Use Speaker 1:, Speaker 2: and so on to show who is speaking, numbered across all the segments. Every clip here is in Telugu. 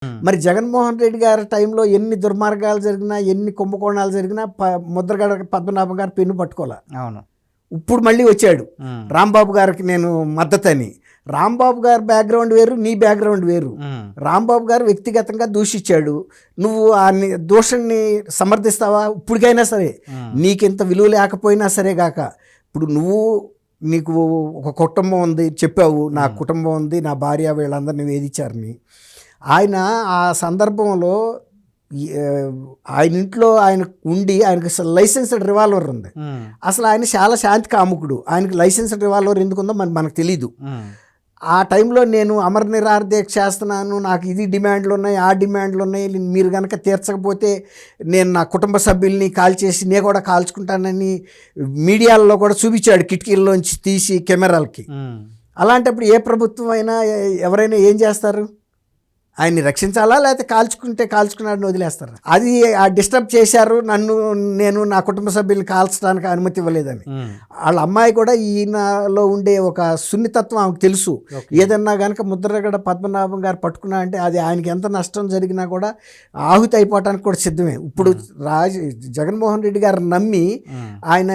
Speaker 1: మరి జగన్మోహన్ రెడ్డి గారి టైంలో ఎన్ని దుర్మార్గాలు జరిగినా, ఎన్ని కుంభకోణాలు జరిగినా ముద్రగడ పద్మనాభం గారు పెన్ను పట్టుకోలే.
Speaker 2: అవును.
Speaker 1: ఇప్పుడు మళ్ళీ వచ్చాడు రాంబాబు గారికి నేను మద్దతని. రాంబాబు గారి బ్యాక్గ్రౌండ్ వేరు, నీ బ్యాక్గ్రౌండ్ వేరు. రాంబాబు గారు వ్యక్తిగతంగా దూషించాడు. నువ్వు ఆ దూషణని సమర్థిస్తావా? ఇప్పటికైనా సరే నీకింత విలువ లేకపోయినా సరే గాక, ఇప్పుడు నీకు ఒక కుటుంబం ఉంది చెప్పావు, నా కుటుంబం ఉంది, నా భార్య వీళ్ళందరినీ వేధించారని. ఆయన ఆ సందర్భంలో ఆయన ఇంట్లో ఆయన ఉండి ఆయనకు లైసెన్స్డ్ రివాల్వర్ ఉంది. అసలు ఆయన చాలా శాంతి కాముకుడు. ఆయనకు లైసెన్స్డ్ రివాల్వర్ ఎందుకుందో మనకు తెలీదు. ఆ టైంలో నేను అమర నిరాహార దీక్ష చేస్తున్నాను, నాకు ఇది డిమాండ్లు ఉన్నాయి, ఆ డిమాండ్లు ఉన్నాయి, మీరు కనుక తీర్చకపోతే నేను నా కుటుంబ సభ్యుల్ని కాల్చేసి నేను కూడా కాల్చుకుంటానని మీడియాలో కూడా చూపించాడు, కిటికీల్లోంచి తీసి కెమెరాలకి. అలాంటప్పుడు ఏ ప్రభుత్వం అయినా ఎవరైనా ఏం చేస్తారు? ఆయన్ని రక్షించాలా, లేకపోతే కాల్చుకున్నాడని వదిలేస్తారు? అది ఆ డిస్టర్బ్ చేశారు నన్ను, నేను నా కుటుంబ సభ్యుల్ని కాల్చడానికి అనుమతి ఇవ్వలేదని. వాళ్ళ అమ్మాయి కూడా ఈయనలో ఉండే ఒక సున్నితత్వం ఆమెకు తెలుసు. ఏదన్నా కనుక ముద్రగడ పద్మనాభం గారు పట్టుకున్నా అంటే అది ఆయనకి ఎంత నష్టం జరిగినా కూడా ఆహుతి అయిపోవటానికి కూడా సిద్ధమే. ఇప్పుడు జగన్మోహన్ రెడ్డి గారు నమ్మి ఆయన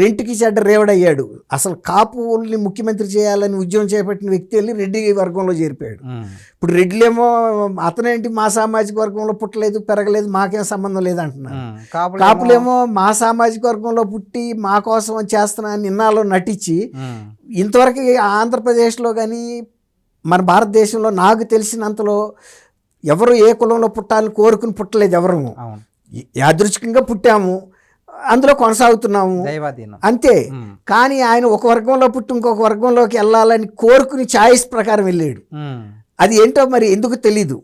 Speaker 1: రెంట్కి చెడ్డ రేవడయ్యాడు. అసలు కాపుల్ని ముఖ్యమంత్రి చేయాలని ఉద్యమం చేపట్టిన వ్యక్తి వెళ్ళి రెడ్డి వర్గంలో చేరిపోయాడు. ఇప్పుడు రెడ్డిలేమో అతనేంటి మా సామాజిక వర్గంలో పుట్టలేదు, పెరగలేదు, మాకేం సంబంధం లేదంటున్నారు. కాపులేమో మా సామాజిక వర్గంలో పుట్టి మా కోసం చేస్తున్నా నిన్నాలో నటించి ఇంతవరకు ఆంధ్రప్రదేశ్లో కానీ మన భారతదేశంలో నాకు తెలిసినంతలో ఎవరు ఏ కులంలో పుట్టాలని కోరుకుని పుట్టలేదు. ఎవరు యాదృచ్ఛికంగా పుట్టాము, అందులో కొనసాగుతున్నాము అంతే. కానీ ఆయన ఒక వర్గంలో పుట్టి ఇంకొక వర్గంలోకి వెళ్ళాలని కోరుకుని ఛాయిస్ ప్రకారం వెళ్ళాడు. అది ఏంటో మరి ఎందుకు తెలీదు.